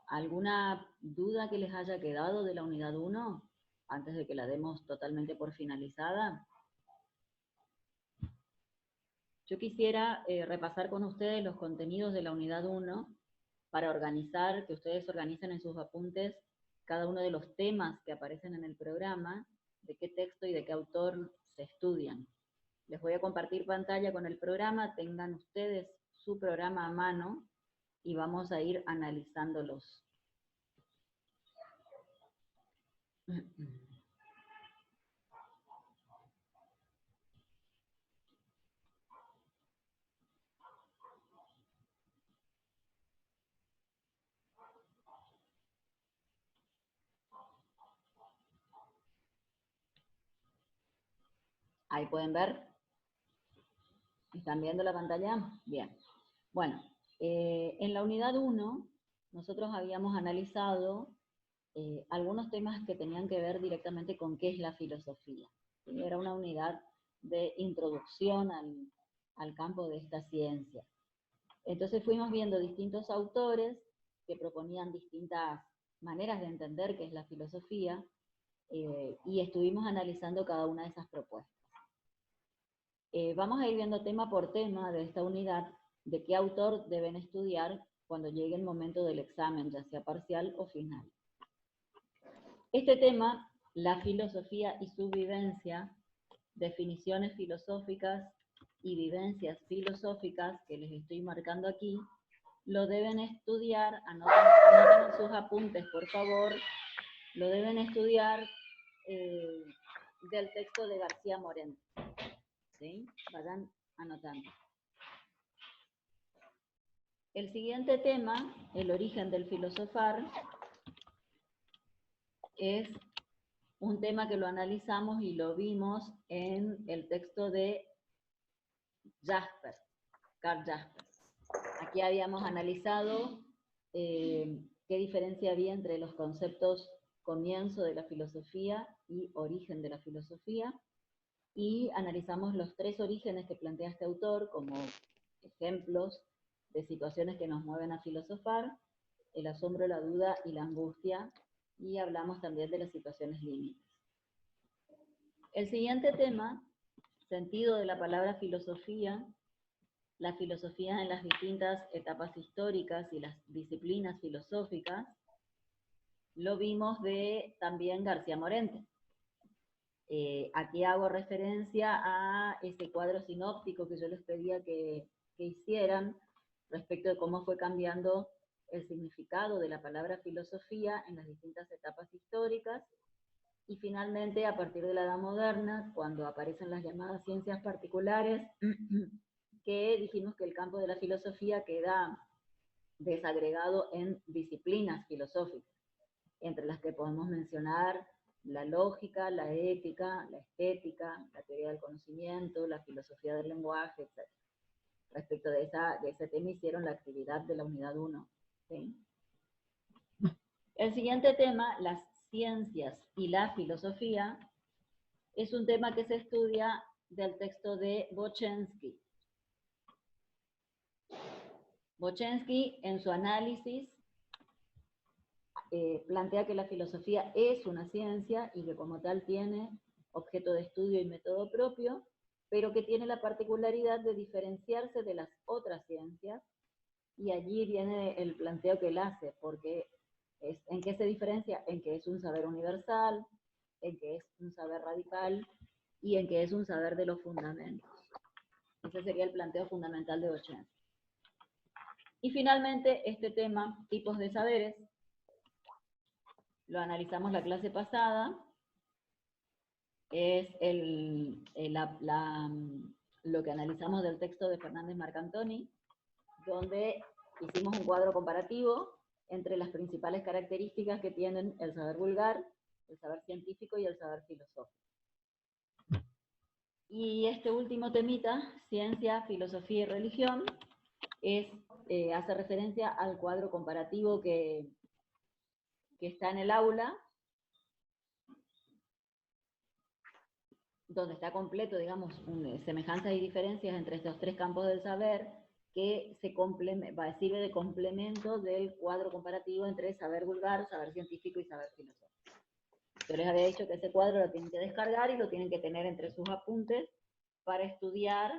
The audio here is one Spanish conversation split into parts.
¿Alguna duda que les haya quedado de la unidad 1 antes de que la demos totalmente por finalizada? Yo quisiera repasar con ustedes los contenidos de la unidad 1 para organizar, que ustedes organicen en sus apuntes cada uno de los temas que aparecen en el programa, de qué texto y de qué autor se estudian. Les voy a compartir pantalla con el programa, tengan ustedes su programa a mano y vamos a ir analizándolos. Ahí pueden ver. ¿Están viendo la pantalla? Bien. Bueno, en la unidad 1 nosotros habíamos analizado algunos temas que tenían que ver directamente con qué es la filosofía. Era una unidad de introducción al campo de esta ciencia. Entonces fuimos viendo distintos autores que proponían distintas maneras de entender qué es la filosofía y estuvimos analizando cada una de esas propuestas. Vamos a ir viendo tema por tema de esta unidad de qué autor deben estudiar cuando llegue el momento del examen, ya sea parcial o final. Este tema, la filosofía y su vivencia, definiciones filosóficas y vivencias filosóficas que les estoy marcando aquí, lo deben estudiar, anoten en sus apuntes, por favor, lo deben estudiar del texto de García Moreno. ¿Sí? Vayan anotando. El siguiente tema, el origen del filosofar, es un tema que lo analizamos y lo vimos en el texto de Jaspers, Karl Jaspers. Aquí habíamos analizado qué diferencia había entre los conceptos comienzo de la filosofía y origen de la filosofía, y analizamos los tres orígenes que plantea este autor como ejemplos de situaciones que nos mueven a filosofar: el asombro, la duda y la angustia, y hablamos también de las situaciones límites. El siguiente tema, sentido de la palabra filosofía, la filosofía en las distintas etapas históricas y las disciplinas filosóficas, lo vimos de también García Morente. Aquí hago referencia a ese cuadro sinóptico que yo les pedía que hicieran respecto de cómo fue cambiando el significado de la palabra filosofía en las distintas etapas históricas, y finalmente a partir de la Edad Moderna, cuando aparecen las llamadas ciencias particulares, que dijimos que el campo de la filosofía queda desagregado en disciplinas filosóficas, entre las que podemos mencionar la lógica, la ética, la estética, la teoría del conocimiento, la filosofía del lenguaje, etc. Respecto de ese tema hicieron la actividad de la unidad 1. ¿Sí? El siguiente tema, las ciencias y la filosofía, es un tema que se estudia del texto de Bochensky. Bochensky, en su análisis, plantea que la filosofía es una ciencia y que como tal tiene objeto de estudio y método propio, pero que tiene la particularidad de diferenciarse de las otras ciencias, y allí viene el planteo que él hace, porque ¿en qué se diferencia? En que es un saber universal, en que es un saber radical y en que es un saber de los fundamentos. Ese sería el planteo fundamental de Bochensky. Y finalmente, este tema, tipos de saberes, lo analizamos la clase pasada, es lo que analizamos del texto de Fernández Marcantoni, donde hicimos un cuadro comparativo entre las principales características que tienen el saber vulgar, el saber científico y el saber filosófico. Y este último temita, ciencia, filosofía y religión, hace referencia al cuadro comparativo que está en el aula, donde está completo, digamos, semejanzas y diferencias entre estos tres campos del saber, que sirve de complemento del cuadro comparativo entre saber vulgar, saber científico y saber filosófico. Yo les había dicho que ese cuadro lo tienen que descargar y lo tienen que tener entre sus apuntes para estudiar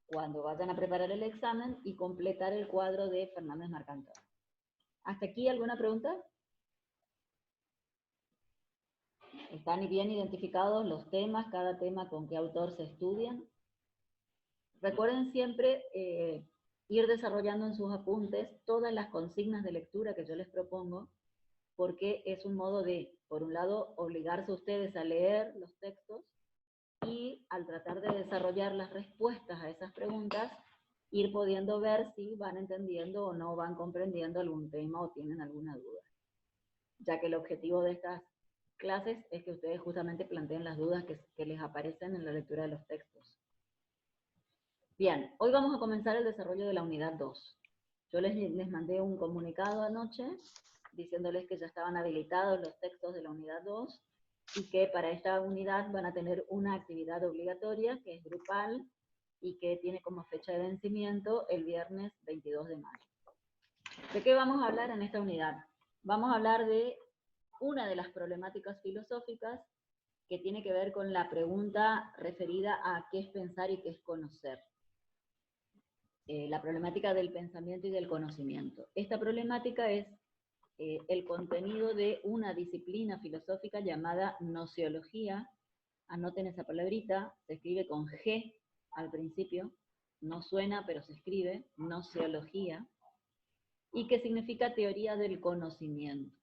cuando vayan a preparar el examen y completar el cuadro de Fernández Marcantón. ¿Hasta aquí alguna pregunta? ¿Están bien identificados los temas, cada tema con qué autor se estudian? Recuerden siempre ir desarrollando en sus apuntes todas las consignas de lectura que yo les propongo, porque es un modo de, por un lado, obligarse a ustedes a leer los textos y al tratar de desarrollar las respuestas a esas preguntas, ir pudiendo ver si van entendiendo o no van comprendiendo algún tema o tienen alguna duda. Ya que el objetivo de estas clases es que ustedes justamente planteen las dudas que les aparecen en la lectura de los textos. Bien, hoy vamos a comenzar el desarrollo de la unidad 2. Yo les mandé un comunicado anoche diciéndoles que ya estaban habilitados los textos de la unidad 2 y que para esta unidad van a tener una actividad obligatoria que es grupal y que tiene como fecha de vencimiento el viernes 22 de mayo. ¿De qué vamos a hablar en esta unidad? Vamos a hablar de una de las problemáticas filosóficas que tiene que ver con la pregunta referida a qué es pensar y qué es conocer. La problemática del pensamiento y del conocimiento. Esta problemática es el contenido de una disciplina filosófica llamada nociología. Anoten esa palabrita, se escribe con G al principio, no suena pero se escribe, nociología, y que significa teoría del conocimiento.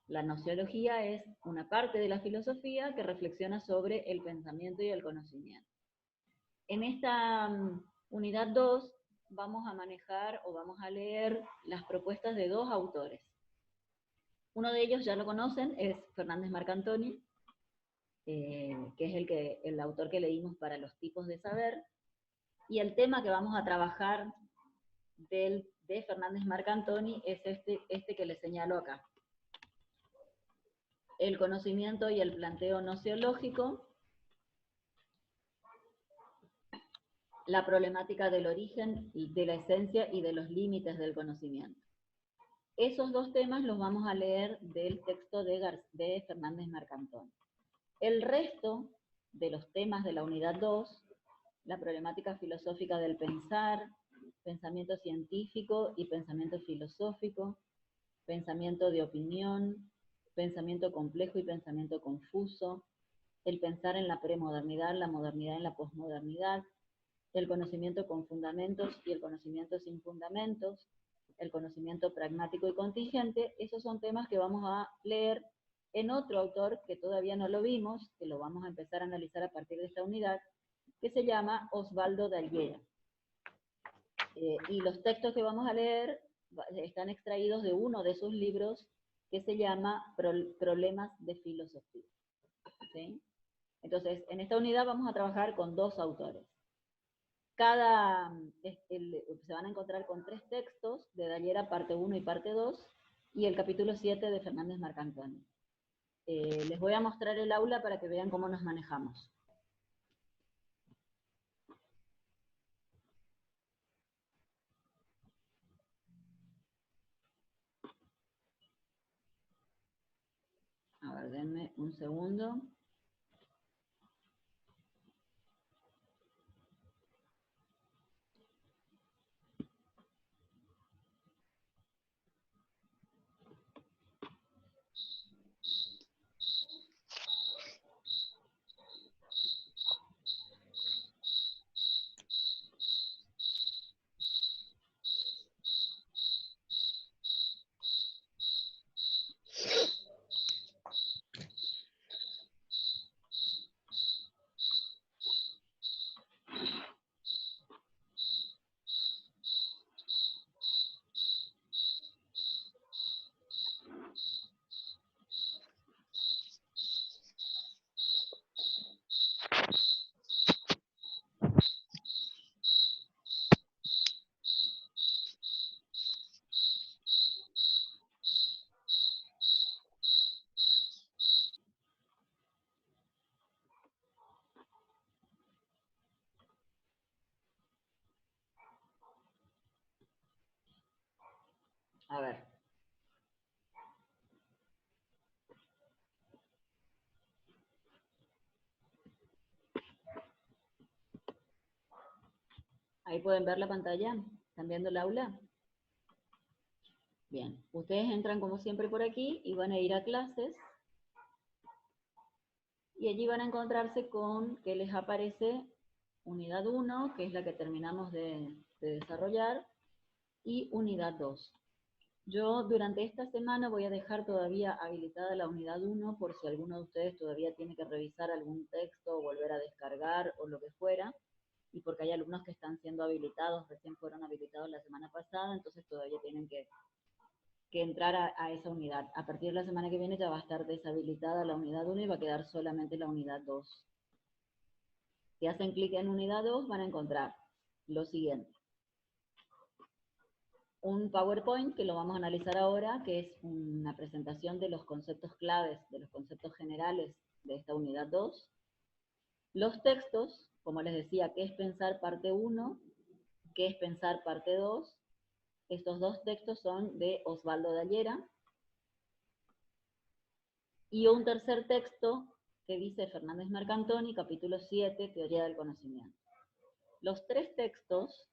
La nociología es una parte de la filosofía que reflexiona sobre el pensamiento y el conocimiento. En esta unidad 2 vamos a manejar o vamos a leer las propuestas de dos autores. Uno de ellos ya lo conocen, es Fernández Marcantoni, que es el autor que leímos para los tipos de saber, y el tema que vamos a trabajar de Fernández Marcantoni es este que les señalo acá. El conocimiento y el planteo nociológico, la problemática del origen, de la esencia y de los límites del conocimiento. Esos dos temas los vamos a leer del texto de Fernández Marcantoni. El resto de los temas de la unidad 2, la problemática filosófica del pensar, pensamiento científico y pensamiento filosófico, pensamiento de opinión, pensamiento complejo y pensamiento confuso, el pensar en la premodernidad, la modernidad en la posmodernidad, el conocimiento con fundamentos y el conocimiento sin fundamentos, el conocimiento pragmático y contingente. Esos son temas que vamos a leer en otro autor que todavía no lo vimos, que lo vamos a empezar a analizar a partir de esta unidad, que se llama Osvaldo Dallera. Y los textos que vamos a leer están extraídos de uno de sus libros que se llama Problemas de Filosofía. ¿Sí? Entonces, en esta unidad vamos a trabajar con dos autores. Se van a encontrar con 3 textos de Dallera, parte 1 y parte 2, y el capítulo 7 de Fernández Marcantoni. Les voy a mostrar el aula para que vean cómo nos manejamos. A ver, denme un segundo. A ver. Ahí pueden ver la pantalla. ¿Están viendo el aula? Bien. Ustedes entran como siempre por aquí y van a ir a clases. Y allí van a encontrarse con que les aparece unidad 1, que es la que terminamos de desarrollar, y unidad 2. Yo durante esta semana voy a dejar todavía habilitada la unidad 1 por si alguno de ustedes todavía tiene que revisar algún texto o volver a descargar o lo que fuera, y porque hay alumnos que están siendo habilitados, recién fueron habilitados la semana pasada, entonces todavía tienen que entrar a esa unidad. A partir de la semana que viene ya va a estar deshabilitada la unidad 1 y va a quedar solamente la unidad 2. Si hacen clic en unidad 2 van a encontrar lo siguiente. Un PowerPoint que lo vamos a analizar ahora, que es una presentación de los conceptos claves, de los conceptos generales de esta unidad 2. Los textos, como les decía, ¿qué es pensar parte 1? ¿Qué es pensar parte 2? Estos dos textos son de Osvaldo Dallera. Y un tercer texto que dice Fernández Marcantoni, capítulo 7, Teoría del Conocimiento. Los tres textos,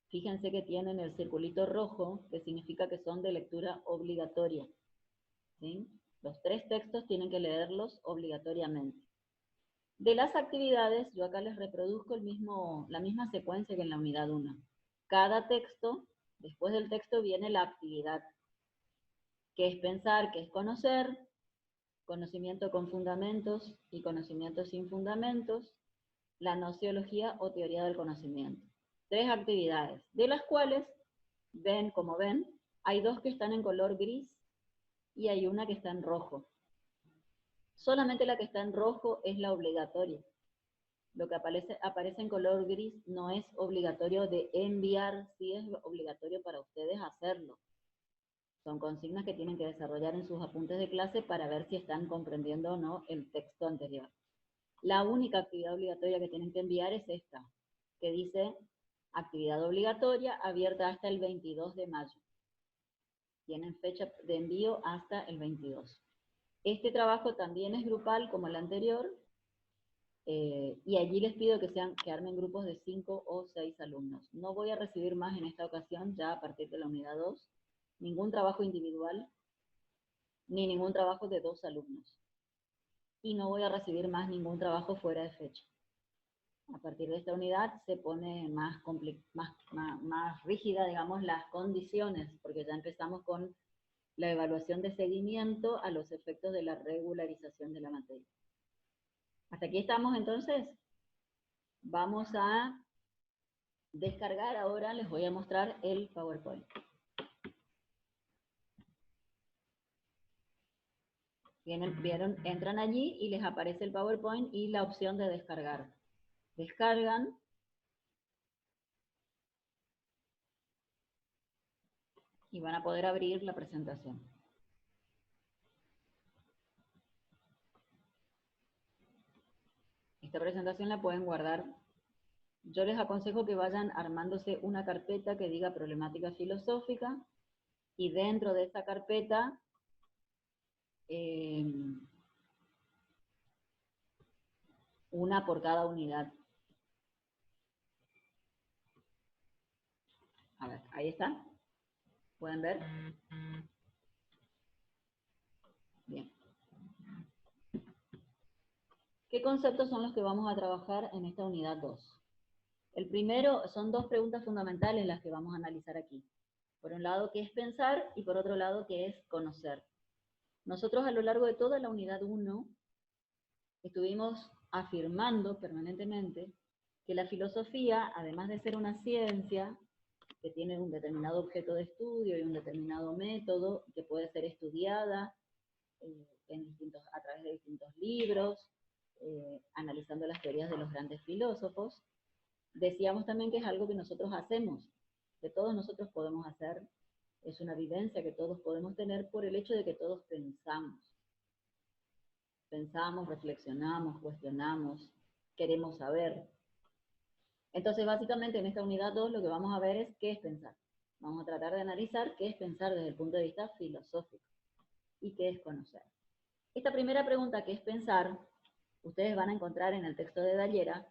fíjense que tienen el circulito rojo, que significa que son de lectura obligatoria. ¿Sí? Los tres textos tienen que leerlos obligatoriamente. De las actividades, yo acá les reproduzco la misma secuencia que en la unidad 1. Cada texto, después del texto viene la actividad, que es pensar, que es conocer, conocimiento con fundamentos y conocimiento sin fundamentos, la nociología o teoría del conocimiento. Tres actividades, de las cuales, como ven, hay dos que están en color gris y hay una que está en rojo. Solamente la que está en rojo es la obligatoria. Lo que aparece en color gris no es obligatorio de enviar, sí es obligatorio para ustedes hacerlo. Son consignas que tienen que desarrollar en sus apuntes de clase para ver si están comprendiendo o no el texto anterior. La única actividad obligatoria que tienen que enviar es esta, que dice actividad obligatoria abierta hasta el 22 de mayo. Tienen fecha de envío hasta el 22. Este trabajo también es grupal como el anterior, y allí les pido que armen grupos de 5 o 6 alumnos. No voy a recibir más en esta ocasión, ya a partir de la unidad 2, ningún trabajo individual, ni ningún trabajo de 2 alumnos. Y no voy a recibir más ningún trabajo fuera de fecha. A partir de esta unidad se pone más rígida, digamos, las condiciones, porque ya empezamos con la evaluación de seguimiento a los efectos de la regularización de la materia. ¿Hasta aquí estamos entonces? Vamos a descargar ahora, les voy a mostrar el PowerPoint. ¿Vieron? Entran allí y les aparece el PowerPoint y la opción de descargar. Descargan. Y van a poder abrir la presentación. Esta presentación la pueden guardar. Yo les aconsejo que vayan armándose una carpeta que diga problemática filosófica y dentro de esa carpeta una por cada unidad. A ver, ahí está. ¿Pueden ver? Bien. ¿Qué conceptos son los que vamos a trabajar en esta unidad 2? El primero son dos preguntas fundamentales las que vamos a analizar aquí. Por un lado, ¿qué es pensar? Y por otro lado, ¿qué es conocer? Nosotros a lo largo de toda la unidad 1 estuvimos afirmando permanentemente que la filosofía, además de ser una ciencia que tiene un determinado objeto de estudio y un determinado método que puede ser estudiada a través de distintos libros, analizando las teorías de los grandes filósofos, decíamos también que es algo que nosotros hacemos, que todos nosotros podemos hacer, es una vivencia que todos podemos tener por el hecho de que todos pensamos. Pensamos, reflexionamos, cuestionamos, queremos saber. Entonces, básicamente, en esta unidad 2 lo que vamos a ver es qué es pensar. Vamos a tratar de analizar qué es pensar desde el punto de vista filosófico y qué es conocer. Esta primera pregunta, ¿qué es pensar?, ustedes van a encontrar en el texto de Dallera,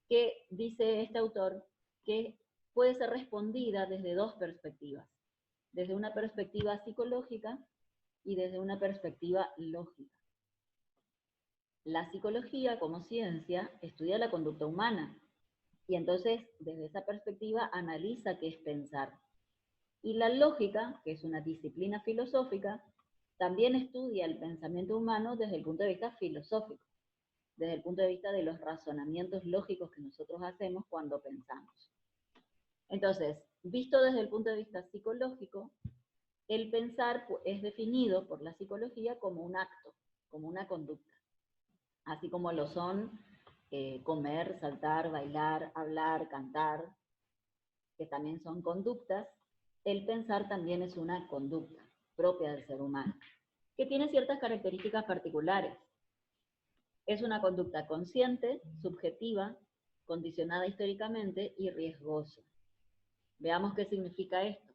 que dice este autor que puede ser respondida desde dos perspectivas, desde una perspectiva psicológica y desde una perspectiva lógica. La psicología, como ciencia, estudia la conducta humana, y entonces, desde esa perspectiva, analiza qué es pensar. Y la lógica, que es una disciplina filosófica, también estudia el pensamiento humano desde el punto de vista filosófico, desde el punto de vista de los razonamientos lógicos que nosotros hacemos cuando pensamos. Entonces, visto desde el punto de vista psicológico, el pensar es definido por la psicología como un acto, como una conducta, así como lo son comer, saltar, bailar, hablar, cantar, que también son conductas. El pensar también es una conducta propia del ser humano, que tiene ciertas características particulares. Es una conducta consciente, subjetiva, condicionada históricamente y riesgosa. Veamos qué significa esto.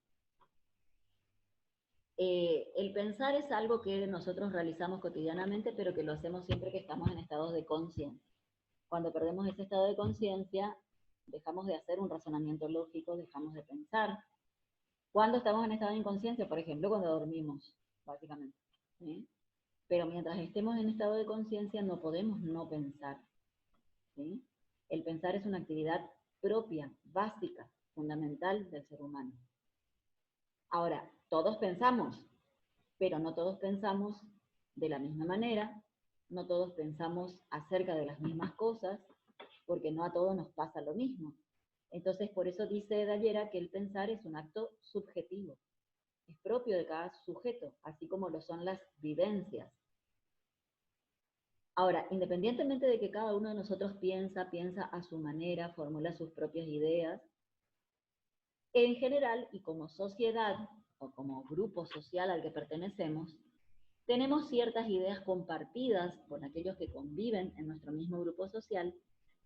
El pensar es algo que nosotros realizamos cotidianamente, pero que lo hacemos siempre que estamos en estados de conciencia. Cuando perdemos ese estado de conciencia, dejamos de hacer un razonamiento lógico, dejamos de pensar. Cuando estamos en estado de inconsciencia, por ejemplo, cuando dormimos, básicamente, ¿sí? Pero mientras estemos en estado de conciencia no podemos no pensar, ¿sí? El pensar es una actividad propia, básica, fundamental del ser humano. Ahora, todos pensamos, pero no todos pensamos de la misma manera, no todos pensamos acerca de las mismas cosas, porque no a todos nos pasa lo mismo. Entonces, por eso dice Dallera que el pensar es un acto subjetivo, es propio de cada sujeto, así como lo son las vivencias. Ahora, independientemente de que cada uno de nosotros piensa a su manera, formula sus propias ideas, en general y como sociedad o como grupo social al que pertenecemos, tenemos ciertas ideas compartidas con aquellos que conviven en nuestro mismo grupo social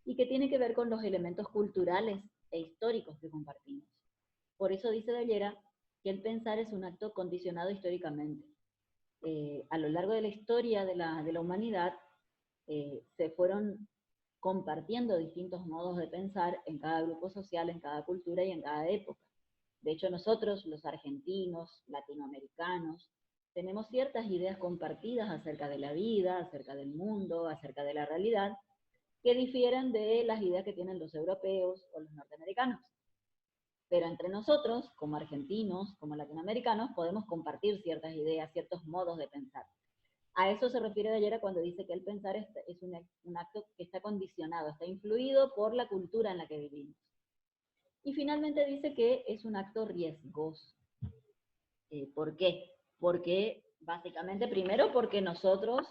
y que tienen que ver con los elementos culturales e históricos que compartimos. Por eso dice Dallera que el pensar es un acto condicionado históricamente. A lo largo de la historia de la humanidad se fueron compartiendo distintos modos de pensar en cada grupo social, en cada cultura y en cada época. De hecho, nosotros, los argentinos, latinoamericanos, tenemos ciertas ideas compartidas acerca de la vida, acerca del mundo, acerca de la realidad, que difieren de las ideas que tienen los europeos o los norteamericanos. Pero entre nosotros, como argentinos, como latinoamericanos, podemos compartir ciertas ideas, ciertos modos de pensar. A eso se refiere Dallera cuando dice que el pensar es un acto que está condicionado, está influido por la cultura en la que vivimos. Y finalmente dice que es un acto riesgoso. ¿Por qué? Porque básicamente, primero porque nosotros,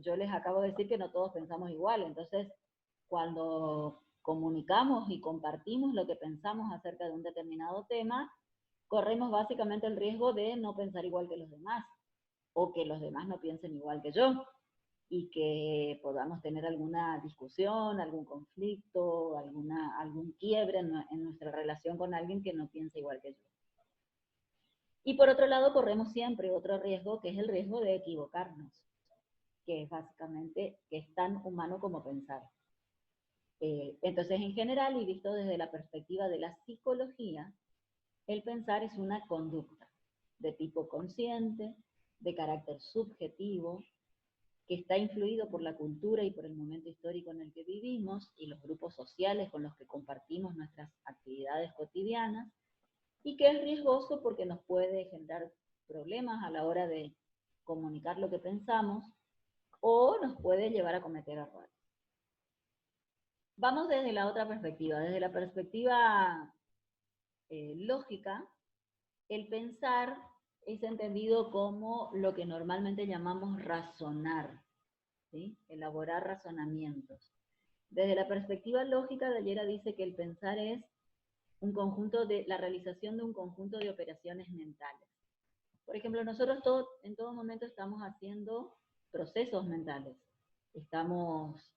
yo les acabo de decir que no todos pensamos igual, entonces cuando comunicamos y compartimos lo que pensamos acerca de un determinado tema, corremos básicamente el riesgo de no pensar igual que los demás, o que los demás no piensen igual que yo, y que podamos tener alguna discusión, algún conflicto, algún quiebre en nuestra relación con alguien que no piensa igual que yo. Y por otro lado, corremos siempre otro riesgo, que es el riesgo de equivocarnos, que es básicamente que es tan humano como pensar. Entonces, en general, y visto desde la perspectiva de la psicología, el pensar es una conducta de tipo consciente, de carácter subjetivo, que está influido por la cultura y por el momento histórico en el que vivimos y los grupos sociales con los que compartimos nuestras actividades cotidianas, y que es riesgoso porque nos puede generar problemas a la hora de comunicar lo que pensamos o nos puede llevar a cometer errores. Vamos desde la otra perspectiva, desde la perspectiva lógica. El pensar es entendido como lo que normalmente llamamos razonar, ¿sí? Elaborar razonamientos. Desde la perspectiva lógica, Dallera dice que el pensar es la realización de un conjunto de operaciones mentales. Por ejemplo, nosotros en todo momento estamos haciendo procesos mentales. Estamos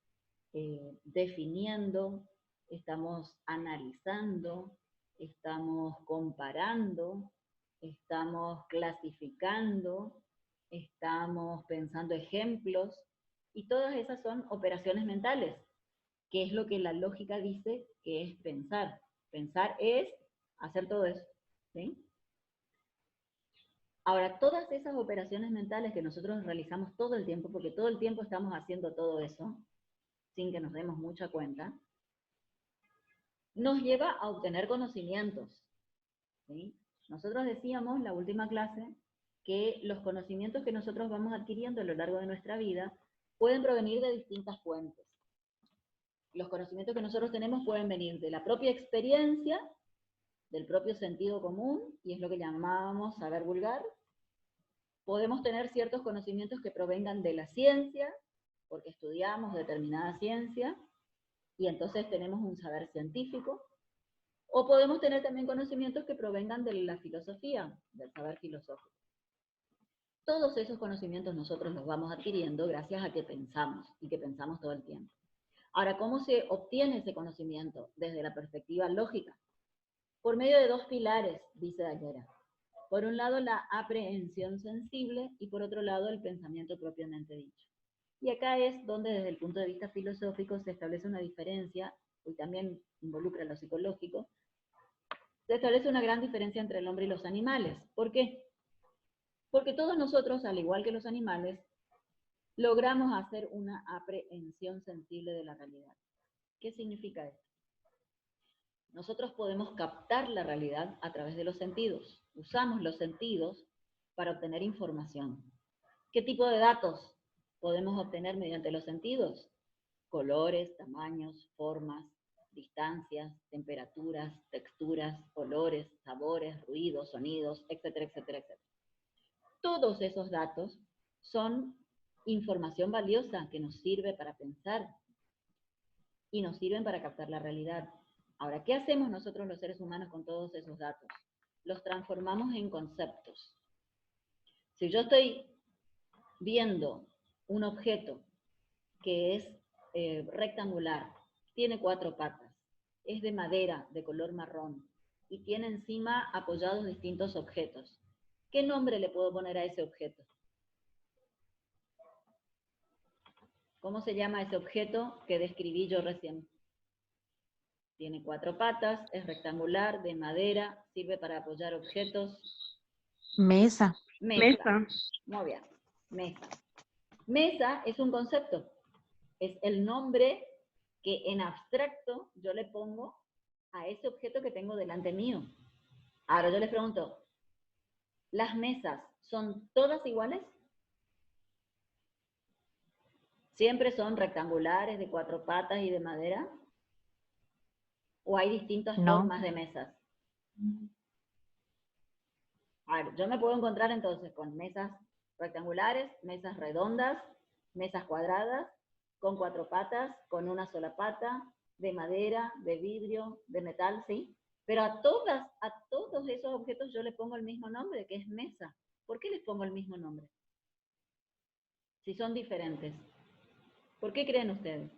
definiendo, estamos analizando, estamos comparando, estamos clasificando, estamos pensando ejemplos, y todas esas son operaciones mentales, que es lo que la lógica dice que es pensar. Pensar es hacer todo eso, ¿sí? Ahora, todas esas operaciones mentales que nosotros realizamos todo el tiempo, porque todo el tiempo estamos haciendo todo eso, sin que nos demos mucha cuenta, nos lleva a obtener conocimientos, ¿sí? Nosotros decíamos en la última clase que los conocimientos que nosotros vamos adquiriendo a lo largo de nuestra vida pueden provenir de distintas fuentes. Los conocimientos que nosotros tenemos pueden venir de la propia experiencia, del propio sentido común, y es lo que llamábamos saber vulgar. Podemos tener ciertos conocimientos que provengan de la ciencia, porque estudiamos determinada ciencia, y entonces tenemos un saber científico. O podemos tener también conocimientos que provengan de la filosofía, del saber filosófico. Todos esos conocimientos nosotros los vamos adquiriendo gracias a que pensamos, y que pensamos todo el tiempo. Ahora, ¿cómo se obtiene ese conocimiento? Desde la perspectiva lógica. Por medio de dos pilares, dice Dallera. Por un lado, la aprehensión sensible, y por otro lado, el pensamiento propiamente dicho. Y acá es donde, desde el punto de vista filosófico, se establece una diferencia, y también involucra lo psicológico, se establece una gran diferencia entre el hombre y los animales. ¿Por qué? Porque todos nosotros, al igual que los animales, logramos hacer una aprehensión sensible de la realidad. ¿Qué significa esto? Nosotros podemos captar la realidad a través de los sentidos. Usamos los sentidos para obtener información. ¿Qué tipo de datos podemos obtener mediante los sentidos? Colores, tamaños, formas, distancias, temperaturas, texturas, olores, sabores, ruidos, sonidos, etcétera, etcétera, etcétera. Todos esos datos son información valiosa que nos sirve para pensar y nos sirven para captar la realidad. Ahora, ¿qué hacemos nosotros los seres humanos con todos esos datos? Los transformamos en conceptos. Si yo estoy viendo un objeto que es rectangular, tiene 4 patas, es de madera de color marrón y tiene encima apoyados distintos objetos, ¿qué nombre le puedo poner a ese objeto? ¿Cómo se llama ese objeto que describí yo recién? Tiene 4 patas, es rectangular, de madera, sirve para apoyar objetos. Mesa. Mesa. Muy bien, mesa. Mesa es un concepto, es el nombre que en abstracto yo le pongo a ese objeto que tengo delante mío. Ahora yo les pregunto, ¿las mesas son todas iguales? ¿Siempre son rectangulares, de 4 patas y de madera? ¿O hay distintas formas de mesas? A ver, yo me puedo encontrar entonces con mesas rectangulares, mesas redondas, mesas cuadradas, con 4 patas, con una sola pata, de madera, de vidrio, de metal, ¿sí? Pero a todos esos objetos yo les pongo el mismo nombre, que es mesa. ¿Por qué les pongo el mismo nombre? Si son diferentes. ¿Por qué creen ustedes?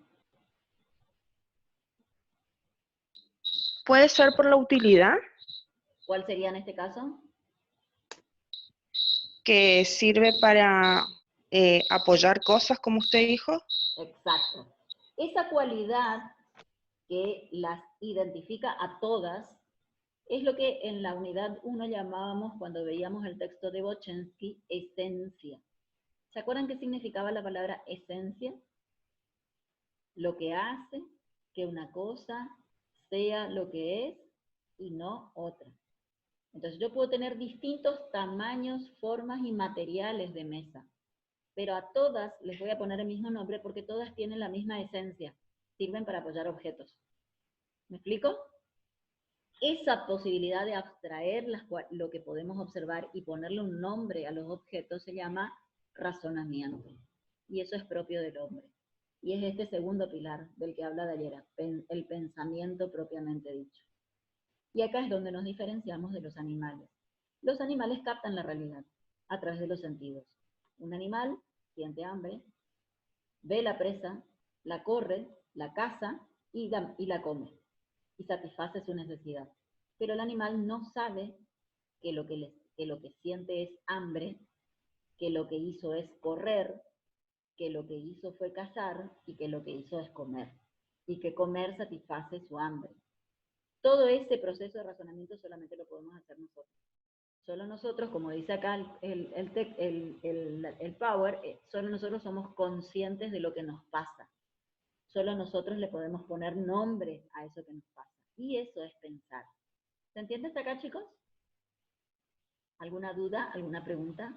¿Puede ser por la utilidad? ¿Cuál sería en este caso? Que sirve para apoyar cosas, como usted dijo. Exacto. Esa cualidad que las identifica a todas es lo que en la unidad 1 llamábamos, cuando veíamos el texto de Bochensky, esencia. ¿Se acuerdan qué significaba la palabra esencia? Lo que hace que una cosa sea lo que es y no otra. Entonces yo puedo tener distintos tamaños, formas y materiales de mesa, pero a todas les voy a poner el mismo nombre porque todas tienen la misma esencia, sirven para apoyar objetos. ¿Me explico? Esa posibilidad de abstraer lo que podemos observar y ponerle un nombre a los objetos se llama razonamiento. Y eso es propio del hombre. Y es este segundo pilar del que habla Dallera, el pensamiento propiamente dicho. Y acá es donde nos diferenciamos de los animales. Los animales captan la realidad a través de los sentidos. Un animal siente hambre, ve la presa, la corre, la caza y la come, y satisface su necesidad. pero el animal no sabe que lo que siente es hambre, que lo que hizo es correr, que lo que hizo fue cazar y que lo que hizo es comer, y que comer satisface su hambre. Todo ese proceso de razonamiento solamente lo podemos hacer nosotros. Solo nosotros, como dice acá el Power, solo nosotros somos conscientes de lo que nos pasa. Solo nosotros le podemos poner nombre a eso que nos pasa. Y eso es pensar. ¿Se entiende hasta acá, chicos? ¿Alguna duda? ¿Alguna pregunta?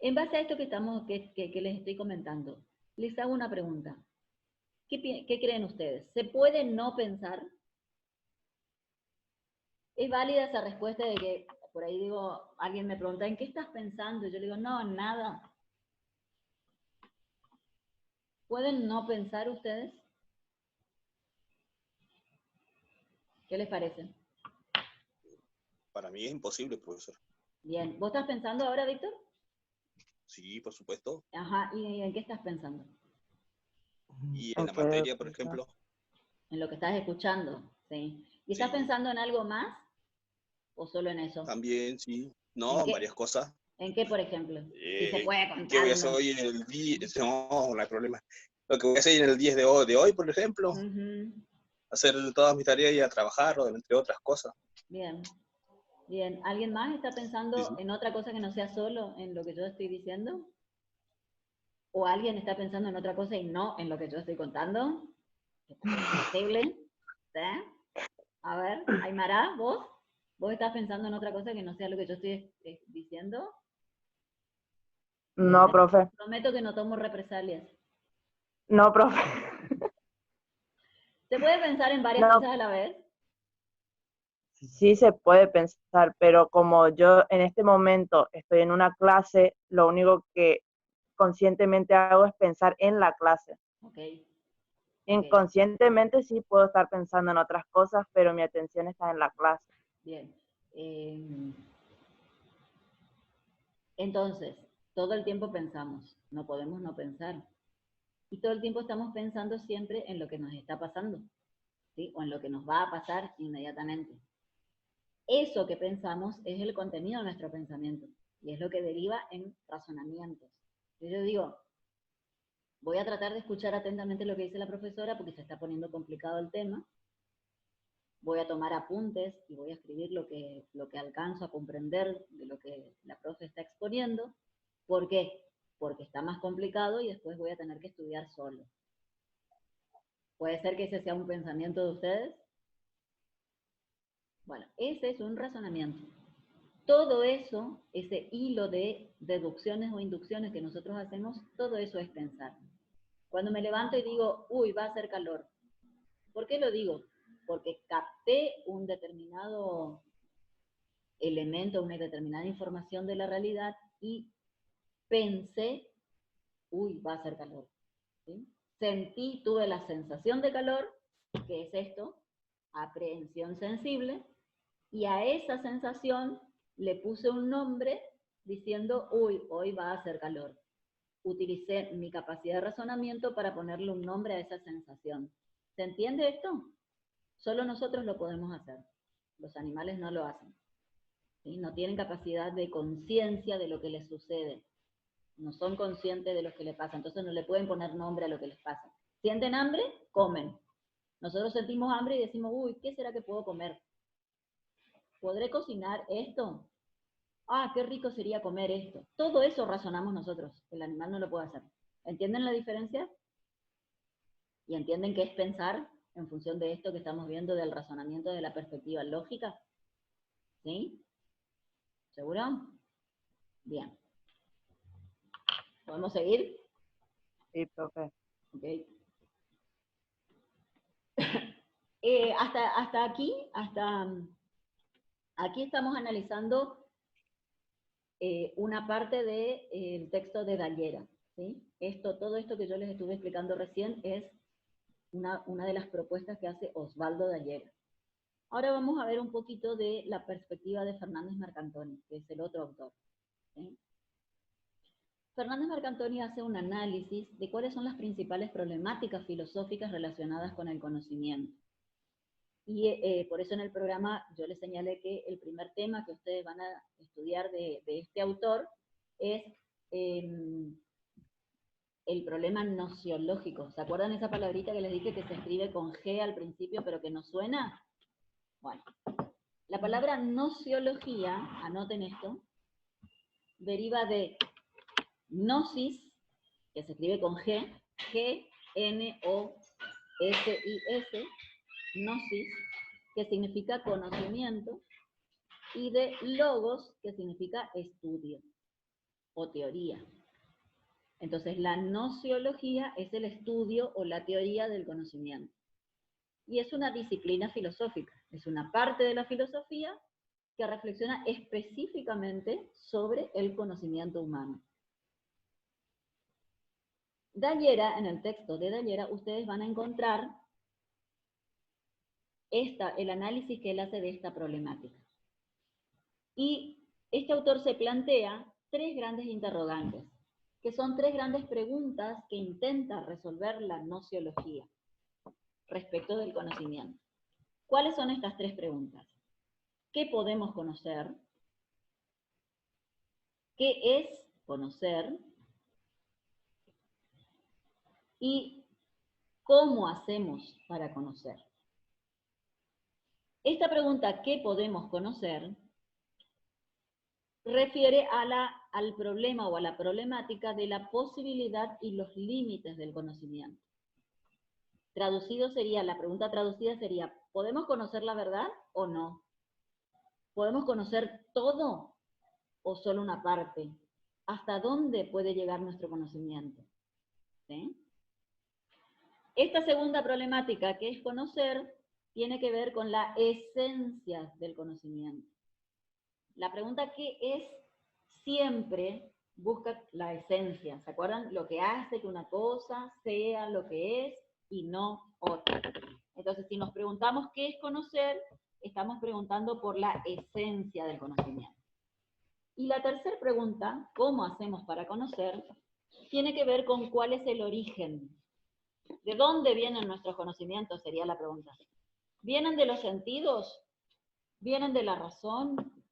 En base a esto que les estoy comentando, les hago una pregunta. ¿Qué creen ustedes? ¿Se puede no pensar? ¿Es válida esa respuesta de que, por ahí digo, alguien me pregunta, ¿en qué estás pensando? Y yo le digo, no, en nada. ¿Pueden no pensar ustedes? ¿Qué les parece? Para mí es imposible, profesor. Bien. ¿Vos estás pensando ahora, Víctor? Sí, por supuesto. Ajá. ¿Y en qué estás pensando? Y en la Ok, materia, por pensar. ejemplo, En lo que estás escuchando, ¿sí? ¿Y estás sí, pensando en algo más o solo en eso? también, sí. ¿En No, qué? varias cosas. ¿En qué, por ejemplo? Si se puede ¿Qué voy contar a hacer uno. hoy en el día? No, no hay problema. Lo que voy a hacer en el día de hoy, por ejemplo, Ujú. hacer todas mis tareas y a trabajar, entre otras cosas. Bien. Bien. ¿Alguien más está Sí, pensando sí. en otra cosa que no sea solo en lo que yo estoy diciendo? ¿O alguien está pensando en otra cosa y no en lo que yo estoy contando? Que también es posible. ¿Sí? A ver, Aymara, ¿vos? ¿Vos estás pensando en otra cosa que no sea lo que yo estoy diciendo? No, profe. Prometo que no tomo represalias. No, profe. ¿Se puede pensar en varias No, cosas a la vez? sí se puede pensar, pero como yo en este momento estoy en una clase, lo único que conscientemente hago es pensar en la clase. Ok. Inconscientemente sí puedo estar pensando en otras cosas, pero mi atención está en la clase. Bien. Entonces, todo el tiempo pensamos, no podemos no pensar. Y todo el tiempo estamos pensando siempre en lo que nos está pasando, ¿sí? O en lo que nos va a pasar inmediatamente. Eso que pensamos es el contenido de nuestro pensamiento y es lo que deriva en razonamientos. Yo digo, voy a tratar de escuchar atentamente lo que dice la profesora porque se está poniendo complicado el tema. Voy a tomar apuntes y voy a escribir lo que alcanzo a comprender de lo que la profe está exponiendo. ¿Por qué? Porque está más complicado y después voy a tener que estudiar solo. ¿Puede ser que ese sea un pensamiento de ustedes? Bueno, ese es un razonamiento. Todo eso, ese hilo de deducciones o inducciones que nosotros hacemos, todo eso es pensar. Cuando me levanto y digo, uy, va a hacer calor. ¿Por qué lo digo? Porque capté un determinado elemento, una determinada información de la realidad y pensé, uy, va a hacer calor. ¿Sí? Sentí, tuve la sensación de calor, que es esto, aprehensión sensible, y a esa sensación le puse un nombre diciendo, uy, hoy va a hacer calor. Utilicé mi capacidad de razonamiento para ponerle un nombre a esa sensación. ¿Se entiende esto? Solo nosotros lo podemos hacer. Los animales no lo hacen. ¿Sí? No tienen capacidad de conciencia de lo que les sucede. No son conscientes de lo que les pasa. Entonces no le pueden poner nombre a lo que les pasa. ¿Sienten hambre? Comen. Nosotros sentimos hambre y decimos, uy, ¿qué será que puedo comer? ¿Podré cocinar esto? Ah, qué rico sería comer esto. Todo eso razonamos nosotros. El animal no lo puede hacer. ¿Entienden la diferencia? ¿Y entienden qué es pensar en función de esto que estamos viendo del razonamiento de la perspectiva lógica? ¿Sí? ¿Seguro? Bien. ¿Podemos seguir? Sí, profe. Ok. Hasta aquí estamos analizando una parte del texto de Dallera. ¿Sí? Todo esto que yo les estuve explicando recién es una de las propuestas que hace Osvaldo Dallera. Ahora vamos a ver un poquito de la perspectiva de Fernández Marcantoni, que es el otro autor. ¿Sí? Fernández Marcantoni hace un análisis de cuáles son las principales problemáticas filosóficas relacionadas con el conocimiento. Y por eso en el programa yo les señalé que el primer tema que ustedes van a estudiar de este autor es el problema nociológico. ¿Se acuerdan esa palabrita que les dije que se escribe con G al principio pero que no suena? Bueno, la palabra nociología, anoten esto, deriva de gnosis, que se escribe con G, G-N-O-S-I-S, gnosis, que significa conocimiento, y de logos, que significa estudio o teoría. Entonces, la nociología es el estudio o la teoría del conocimiento. Y es una disciplina filosófica, es una parte de la filosofía que reflexiona específicamente sobre el conocimiento humano. Dallera, en el texto de Dallera, ustedes van a encontrar el análisis que él hace de esta problemática. Y este autor se plantea tres grandes interrogantes, que son tres grandes preguntas que intenta resolver la nociología respecto del conocimiento. ¿Cuáles son estas tres preguntas? ¿Qué podemos conocer? ¿Qué es conocer? ¿Y cómo hacemos para conocer? Esta pregunta, ¿qué podemos conocer?, refiere al problema o a la problemática de la posibilidad y los límites del conocimiento. Traducido sería, la pregunta traducida sería, ¿podemos conocer la verdad o no? ¿Podemos conocer todo o solo una parte? ¿Hasta dónde puede llegar nuestro conocimiento? ¿Sí? Esta segunda problemática, que es conocer, tiene que ver con la esencia del conocimiento. La pregunta ¿qué es? Siempre busca la esencia. ¿Se acuerdan? Lo que hace que una cosa sea lo que es y no otra. Entonces, si nos preguntamos qué es conocer, estamos preguntando por la esencia del conocimiento. Y la tercera pregunta, ¿cómo hacemos para conocer?, tiene que ver con cuál es el origen. ¿De dónde vienen nuestros conocimientos? Sería la pregunta. ¿Vienen de los sentidos? ¿Vienen de la razón?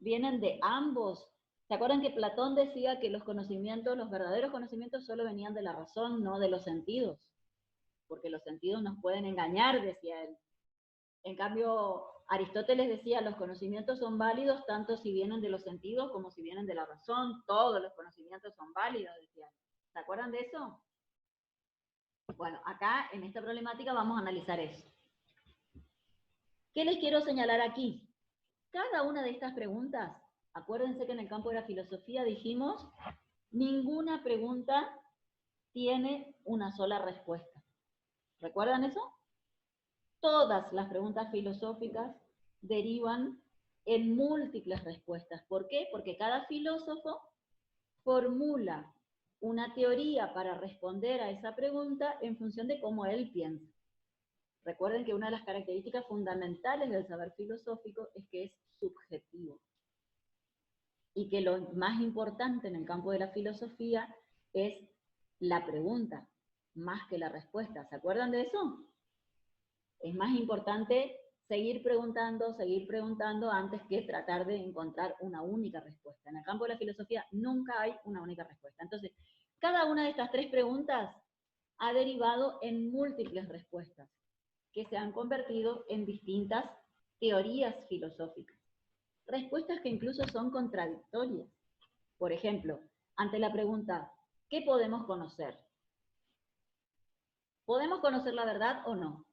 ¿Vienen de ambos? ¿Se acuerdan que Platón decía que los conocimientos, los verdaderos conocimientos solo venían de la razón, no de los sentidos? Porque los sentidos nos pueden engañar, decía él. En cambio, Aristóteles decía, los conocimientos son válidos tanto si vienen de los sentidos como si vienen de la razón. Todos los conocimientos son válidos, decía él. ¿Se acuerdan de eso? Bueno, acá en esta problemática vamos a analizar eso. ¿Qué les quiero señalar aquí? Cada una de estas preguntas, acuérdense que en el campo de la filosofía dijimos, ninguna pregunta tiene una sola respuesta. ¿Recuerdan eso? Todas las preguntas filosóficas derivan en múltiples respuestas. ¿Por qué? Porque cada filósofo formula una teoría para responder a esa pregunta en función de cómo él piensa. Recuerden que una de las características fundamentales del saber filosófico es que es subjetivo. Y que lo más importante en el campo de la filosofía es la pregunta, más que la respuesta. ¿Se acuerdan de eso? Es más importante seguir preguntando antes que tratar de encontrar una única respuesta. En el campo de la filosofía nunca hay una única respuesta. Entonces, cada una de estas tres preguntas ha derivado en múltiples respuestas que se han convertido en distintas teorías filosóficas. Respuestas que incluso son contradictorias. Por ejemplo, ante la pregunta, ¿qué podemos conocer? ¿Podemos conocer la verdad o no?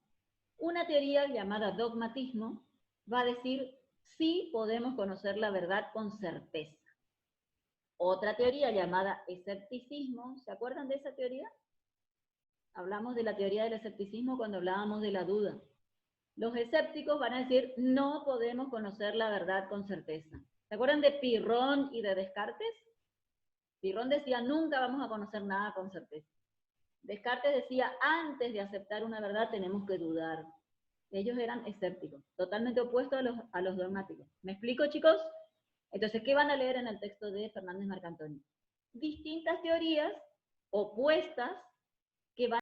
Una teoría llamada dogmatismo va a decir, sí podemos conocer la verdad con certeza. Otra teoría llamada escepticismo, ¿se acuerdan de esa teoría? Hablamos de la teoría del escepticismo cuando hablábamos de la duda. Los escépticos van a decir, no podemos conocer la verdad con certeza. ¿Se acuerdan de Pirrón y de Descartes? Pirrón decía, nunca vamos a conocer nada con certeza. Descartes decía, antes de aceptar una verdad tenemos que dudar. Ellos eran escépticos, totalmente opuestos a los dogmáticos. ¿Me explico, chicos? Entonces, ¿qué van a leer en el texto de Fernández Marcantoni? Distintas teorías opuestas que van